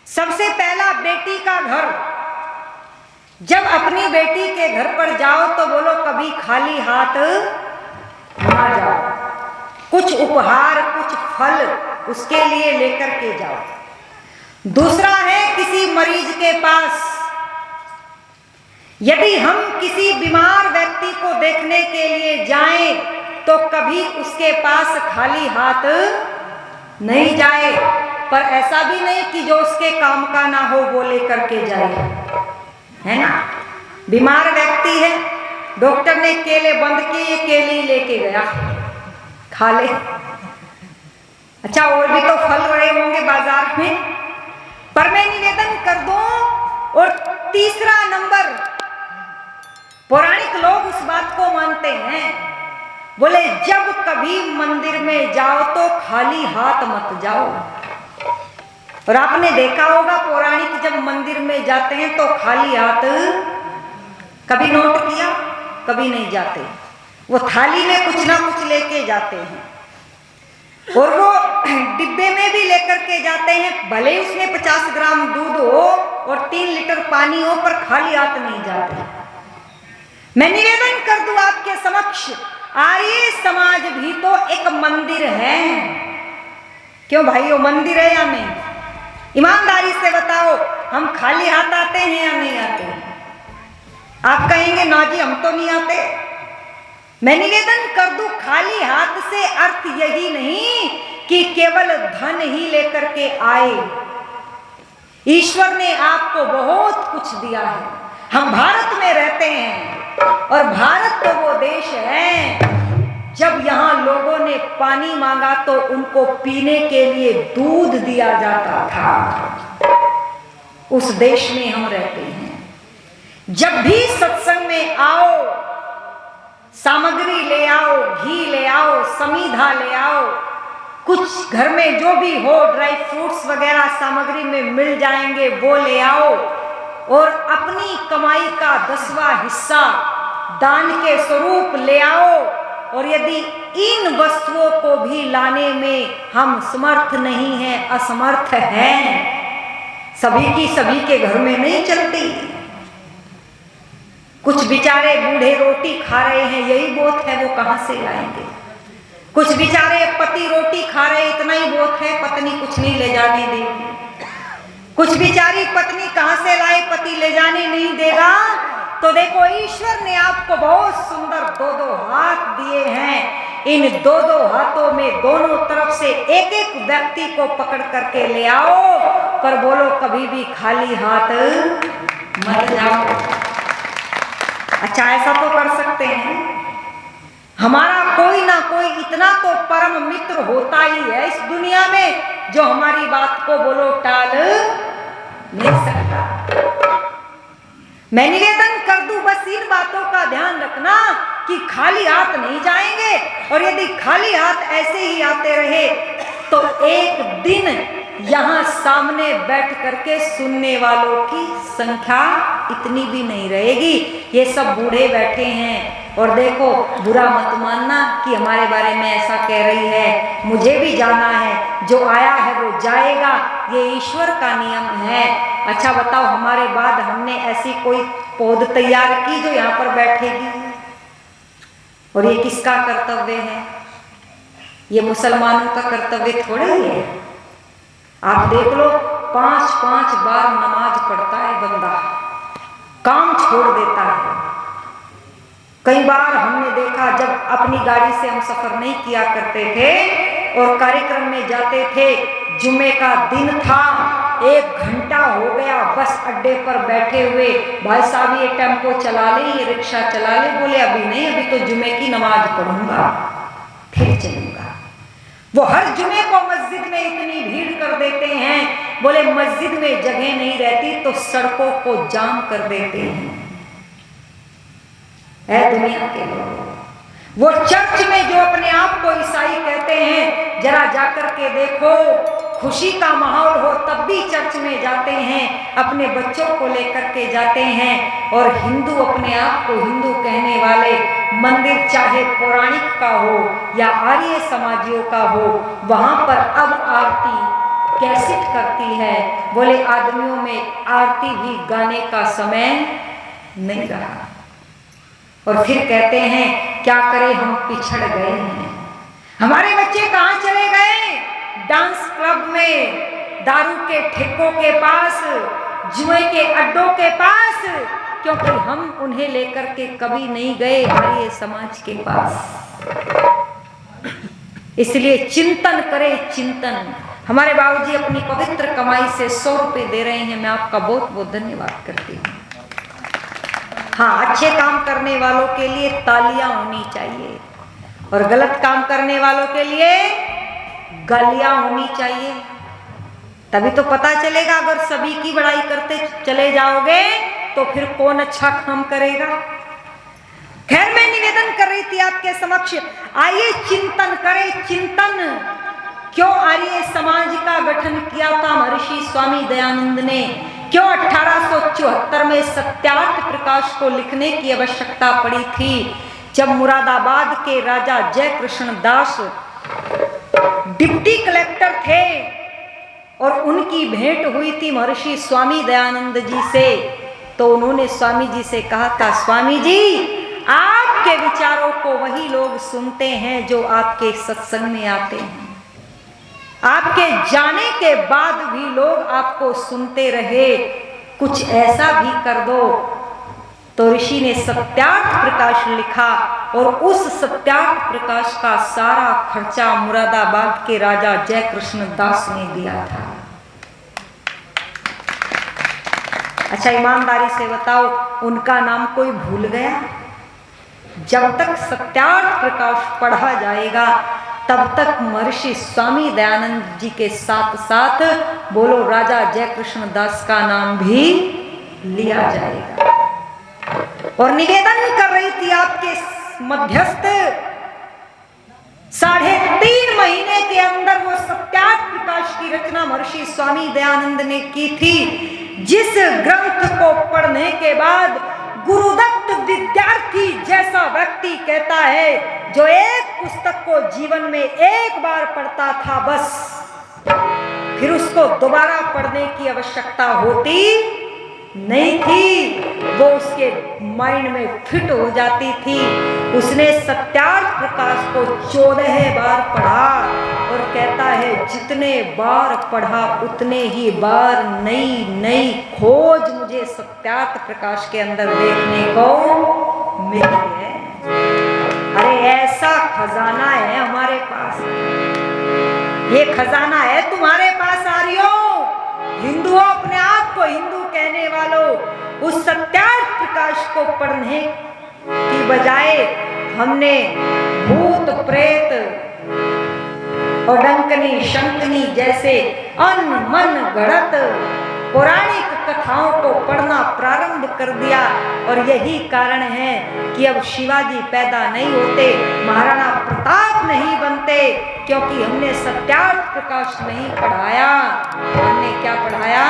सबसे पहला बेटी का घर। जब अपनी बेटी के घर पर जाओ तो बोलो कभी खाली हाथ ना जाओ, कुछ उपहार कुछ फल उसके लिए लेकर के जाओ। दूसरा है किसी मरीज के पास, यदि हम किसी बीमार व्यक्ति को देखने के लिए जाएं तो कभी उसके पास खाली हाथ नहीं जाए, पर ऐसा भी नहीं कि जो उसके काम का ना हो वो लेकर के जाए, है ना। बीमार व्यक्ति है, डॉक्टर ने केले बंद किए, केले ही लेके गया, खा ले। अच्छा और भी तो फल रहे होंगे बाजार में, पर मैं निवेदन कर दूं। और तीसरा नंबर, पौराणिक लोग उस बात को मानते हैं, बोले जब कभी मंदिर में जाओ तो खाली हाथ मत जाओ। और आपने देखा होगा पौराणिक जब मंदिर में जाते हैं तो खाली हाथ, कभी नोट किया, कभी नहीं जाते, वो थाली में कुछ ना कुछ लेके जाते हैं, और वो डिब्बे में भी लेकर के जाते हैं, भले उसमें 50 ग्राम दूध हो और 3 लीटर पानी हो, पर खाली हाथ नहीं जाते। मैं निवेदन कर दूं आपके समक्ष, आर्य समाज भी तो एक मंदिर है। क्यों भाइयों, मंदिर है या नहीं? ईमानदारी से बताओ, हम खाली हाथ आते हैं या नहीं आते? आप कहेंगे ना जी हम तो नहीं आते। मैं निवेदन कर दूं, खाली हाथ से अर्थ यही नहीं कि केवल धन ही लेकर के आए। ईश्वर ने आपको बहुत कुछ दिया है। हम भारत में रहते हैं, और भारत तो वो देश है जब यहाँ लोगों ने पानी मांगा तो उनको पीने के लिए दूध दिया जाता था। उस देश में हम रहते हैं। जब भी सत्संग में आओ, सामग्री ले आओ, घी ले आओ, समीधा ले आओ, कुछ घर में जो भी हो, ड्राई फ्रूट्स वगैरह सामग्री में मिल जाएंगे, वो ले आओ, और अपनी कमाई का 10वां हिस्सा दान के स्वरूप ले आओ। और यदि इन वस्तुओं को भी लाने में हम समर्थ नहीं हैं, असमर्थ हैं, सभी की सभी के घर में नहीं चलती। कुछ बेचारे बूढ़े रोटी खा रहे हैं, यही बहुत है, वो कहां से लाएंगे? कुछ बेचारे पति रोटी खा रहे, इतना ही बहुत है, पत्नी कुछ नहीं ले जाने देगी। कुछ बेचारी पत्नी कहां से लाए, पति ले जाने नहीं देगा। तो देखो, ईश्वर ने आपको बहुत सुंदर 2-2 हाथ दिए हैं। इन 2-2 हाथों में दोनों तरफ से एक-एक व्यक्ति को पकड़ करके ले आओ, पर बोलो कभी भी खाली हाथ मत जाओ। अच्छा ऐसा तो कर सकते हैं, हमारा कोई ना कोई इतना तो परम मित्र होता ही है इस दुनिया में जो हमारी बात को बोलो टाल नहीं सकता। मैं निवेदन कर दूं, बस इन बातों का ध्यान रखना कि खाली हाथ नहीं जाएंगे, और यदि खाली हाथ ऐसे ही आते रहे तो एक दिन यहाँ सामने बैठ करके सुनने वालों की संख्या इतनी भी नहीं रहेगी। ये सब बूढ़े बैठे हैं, और देखो बुरा मत मानना कि हमारे बारे में ऐसा कह रही है, मुझे भी जाना है, जो आया है वो जाएगा, ये ईश्वर का नियम है। अच्छा बताओ, हमारे बाद हमने ऐसी कोई पौध तैयार की जो यहाँ पर बैठेगी? और ये किसका कर्तव्य है? ये मुसलमानों का कर्तव्य थोड़ा ही है। आप देख लो, 5-5 बार नमाज पढ़ता है बंदा, काम छोड़ देता है। कई बार हमने देखा, जब अपनी गाड़ी से हम सफर नहीं किया करते थे और कार्यक्रम में जाते थे, जुम्मे का दिन था, 1 घंटा हो गया बस अड्डे पर बैठे हुए, भाई साहब ये टेम्पो चला ले, ये रिक्शा चला ले, बोले अभी नहीं, अभी तो जुम्मे की नमाज पढ़ूंगा फिर चलूंगा। वो हर जुमे को मस्जिद में इतनी भीड़ कर देते हैं, बोले मस्जिद में जगह नहीं रहती तो सड़कों को जाम कर देते हैं। है दुनिया के लोग। वो चर्च में जो अपने आप को ईसाई कहते हैं, जरा जाकर के देखो, खुशी का माहौल हो तब भी चर्च में जाते हैं, अपने बच्चों को लेकर के जाते हैं। और हिंदू, अपने आप को हिंदू कहने वाले, मंदिर चाहे पौराणिक का हो या आर्य समाजियों का हो, वहां पर अब आरती कैसेट करती है। बोले आदमियों में आरती भी गाने का समय नहीं रहा। और फिर कहते हैं क्या करें हम पिछड़ गए हैं, हमारे बच्चे कहाँ चले गए, डांस क्लब में, दारू के ठेकों के पास, जुए के अड्डों के पास, क्योंकि हम उन्हें लेकर के कभी नहीं गए आर्य समाज के पास। इसलिए चिंतन करें, चिंतन। हमारे बाबूजी अपनी पवित्र कमाई से 100 रुपए दे रहे हैं, मैं आपका बहुत बहुत धन्यवाद करती हूँ। हाँ, अच्छे काम करने वालों के लिए तालियां होनी चाहिए और गलत काम करने वालों के लिए गालियां होनी चाहिए। तभी तो पता चलेगा। अगर सभी की बड़ाई करते चले जाओगे तो फिर कौन अच्छा काम करेगा। खैर, मैं निवेदन कर रही थी आपके समक्ष, आइए चिंतन करें, चिंतन। क्यों आर्य समाज का गठन किया था महर्षि स्वामी दयानंद ने, क्यों 1874 में सत्यार्थ प्रकाश को लिखने की आवश्यकता पड़ी थी, जब मुरादाबाद के राजा जयकृष्ण दास डिप्टी कलेक्टर थे और उनकी भेंट हुई थी महर्षि स्वामी दयानंद जी से। तो उन्होंने स्वामी जी से कहा था, स्वामी जी आपके विचारों को वही लोग सुनते हैं जो आपके सत्संग में आते हैं, आपके जाने के बाद भी लोग आपको सुनते रहे, कुछ ऐसा भी कर दो। तो ऋषि ने सत्यार्थ प्रकाश लिखा और उस सत्यार्थ प्रकाश का सारा खर्चा मुरादाबाद के राजा जयकृष्ण दास ने दिया था। अच्छा, ईमानदारी से बताओ, उनका नाम कोई भूल गया? जब तक सत्यार्थ प्रकाश पढ़ा जाएगा तब तक महर्षि स्वामी दयानंद जी के साथ साथ बोलो राजा जयकृष्ण दास का नाम भी लिया जाएगा। और निवेदन कर रही थी आपके मध्यस्थ, 3.5 महीने के अंदर वो सत्यार्थ प्रकाश की रचना महर्षि स्वामी दयानंद ने की थी, जिस ग्रंथ को पढ़ने के बाद गुरुदत्त विद्यार्थी जैसा व्यक्ति कहता है, जो एक पुस्तक को जीवन में एक बार पढ़ता था बस, फिर उसको दोबारा पढ़ने की आवश्यकता होती नहीं थी, वो उसके माइंड में फिट हो जाती थी। उसने सत्यार्थ प्रकाश को 14 बार पढ़ा और कहता है, जितने बार पढ़ा उतने ही बार नई नई खोज मुझे सत्यार्थ प्रकाश के अंदर देखने को मिली है। अरे ऐसा खजाना है हमारे पास, ये खजाना है तुम्हारे पास आर्यों, हिंदुओं, अपने आप को हिंदू कहने वालों। उस सत्यार्थ प्रकाश को पढ़ने की बजाय हमने भूत प्रेत और डंकनी शंकनी जैसे अनमन गढ़त पौराणिक कथाओं को पढ़ना प्रारंभ कर दिया। और यही कारण है कि अब शिवाजी पैदा नहीं होते, महाराणा प्रताप नहीं बनते, क्योंकि हमने सत्यार्थ प्रकाश नहीं पढ़ाया। हमने क्या पढ़ाया?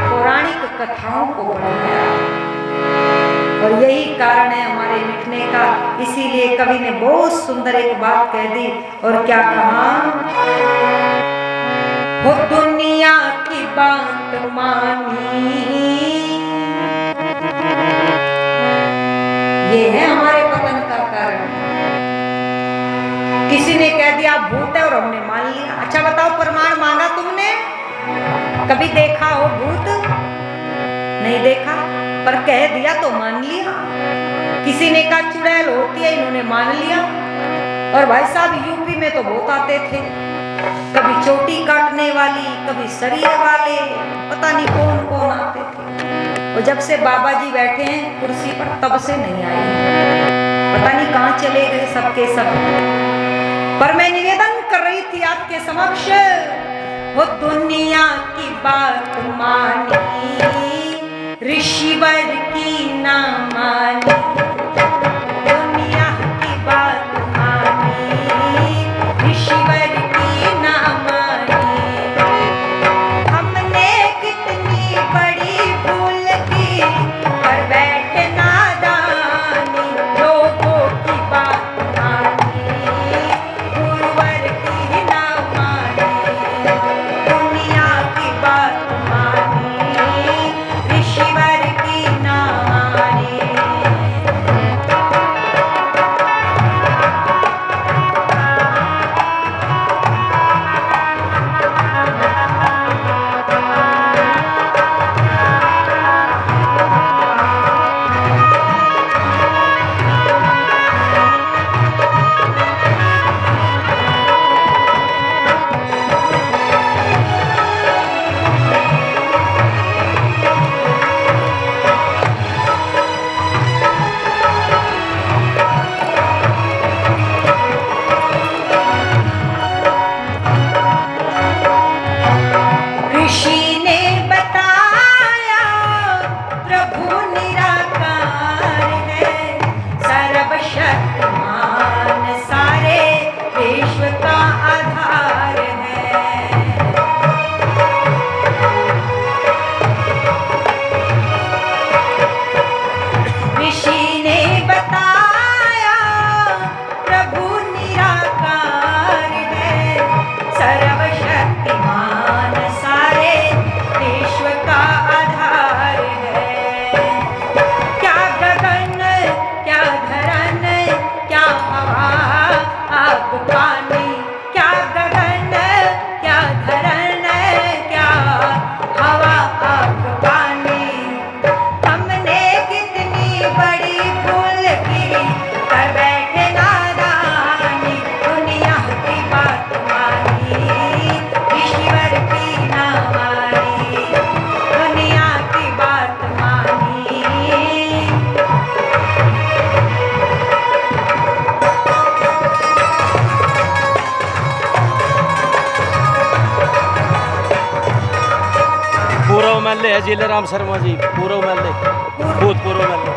पौराणिक कथाओं को पढ़ाया। और यही कारण है हमारे मिटने का। इसीलिए कवि ने बहुत सुंदर एक बात कह दी, और क्या कहा? हो दुनिया की बात मानी, ये है हमारे पतन का कारण। किसी ने कह दिया भूत है और हमने मान लिया। अच्छा बताओ, प्रमाण मांगा तुमने? कभी देखा हो भूत? नहीं देखा, पर कह दिया तो मान लिया। किसी ने कहा चुड़ैल होती है, इन्होंने मान लिया। और भाई साहब यूपी में तो बहुत आते थे, कभी चोटी काटने वाली, कभी सरिये वाले, पता नहीं कौन कौन आते थे। और जब से बाबा जी बैठे हैं कुर्सी पर तब से नहीं आए, पता नहीं कहाँ चले गए सबके सब। पर मैं निवेदन कर रही थी आपके समक्ष, वो दुनिया की बात मानी, ऋषिवर की ना मानी। दुनिया की बात मानी, ऋषिवर की ना मानी। हमने कितनी बड़ी भूल की, पर बैठे नादानी, लोगों की बात मानी, गुरुवर की ना मानी। एमएलए है जिले राम शर्मा जी, पूर्व एमएलए, भूतपूर्व एमएलए।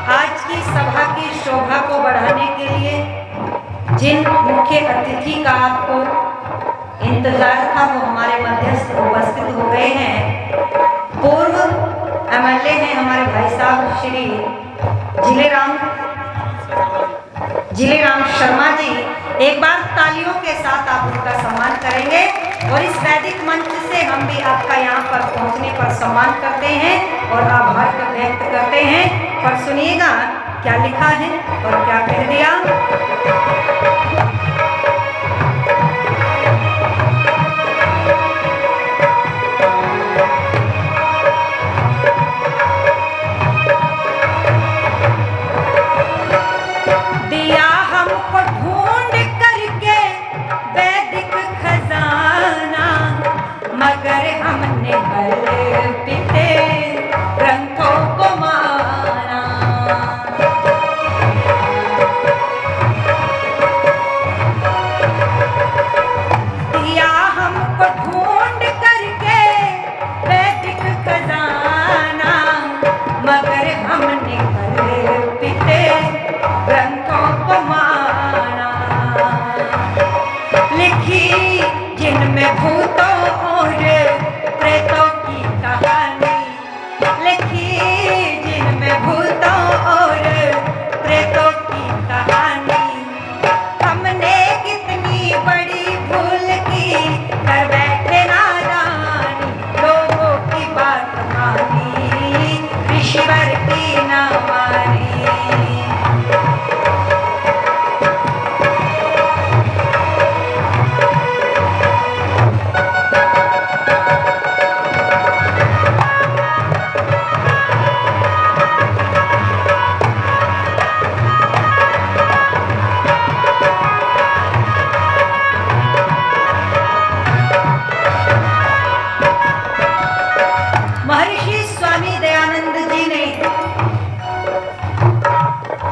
आज की सभा की शोभा को बढ़ाने के लिए जिन मुख्य अतिथि का आपको इंतजार था वो हमारे मध्यस्थ उपस्थित हो गए हैं। पूर्व एमएलए हैं हमारे भाई साहब श्री जिलेराम शर्मा जी। एक बार तालियों के साथ आप उनका सम्मान करेंगे और इस वैदिक मंच से हम भी आपका यहाँ पर पहुँचने पर सम्मान करते हैं और आभार व्यक्त करते हैं। पर सुनिएगा क्या लिखा है और क्या कह दिया।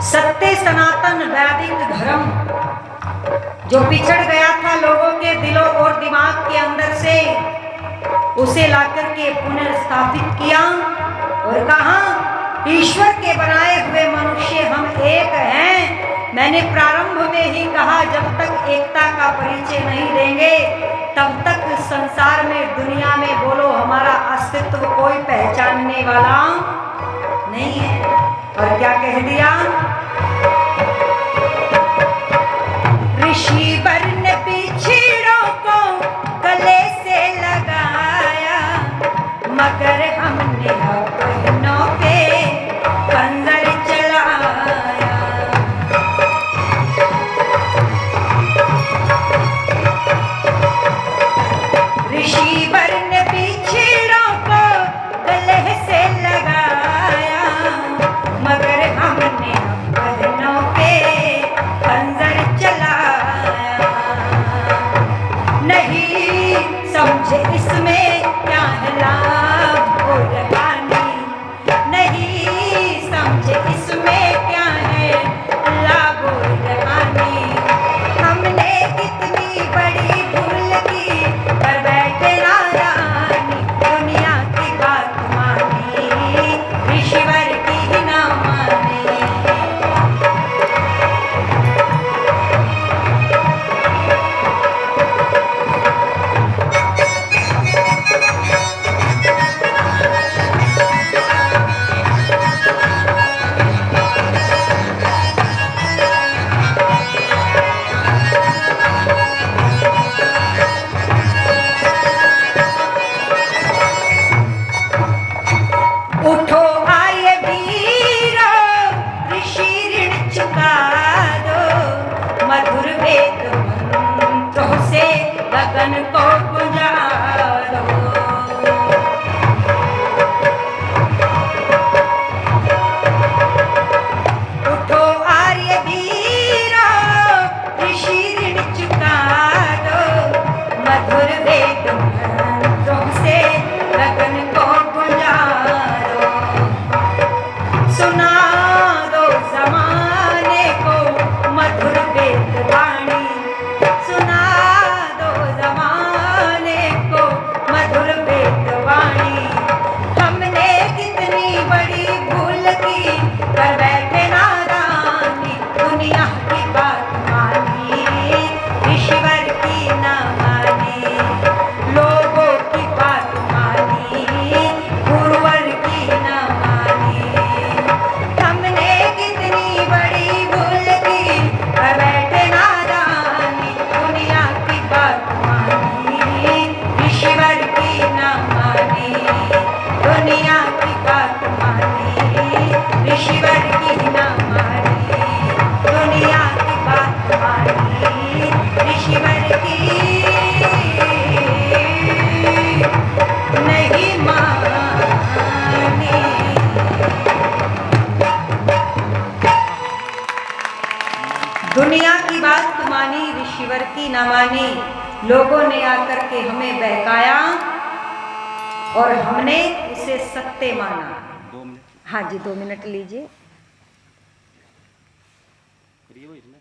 सत्य सनातन वैदिक धर्म जो पिछड़ गया था लोगों के दिलों और दिमाग के अंदर से, उसे लाकर के पुनर्स्थापित किया और कहा ईश्वर के बनाए हुए मनुष्य हम एक हैं। मैंने प्रारंभ में ही कहा जब तक एकता का परिचय नहीं देंगे तब तक संसार में दुनिया में बोलो हमारा अस्तित्व कोई पहचानने वाला नहीं है। और क्या कह दिया, ऋषि वर्ण पिछड़ों को गले से लगाया मगर हमने अपनों पे खंजर चलाया। ऋषि वर्ण पिछड़ों को गले से लगाया मगर हमने अपनों पे खंजर चलाया। नहीं समझे इसमें क्या है लाभ और हानि, नहीं समझे इसमें क्या है लाभ और हानि। हमने कितनी बड़ी भूल की पर बैठे नारानी, दुनिया की बात मानी ईश्वर की ना मानी। उठो आए वीरो ऋषि ऋण चुका दो, मधुर वेद मंत्रों से गगन को गुंजा दो। उठो आर्य वीरो ऋषि ऋण चुका दो, मधुर वेद मंत्रों से गगन को गुंजा ईश्वर की न मानी, लोगों ने आकर के हमें बहकाया और हमने उसे सत्य माना। 2 मिनट हाँ जी 2 मिनट लीजिए। फ्री हो इसमें।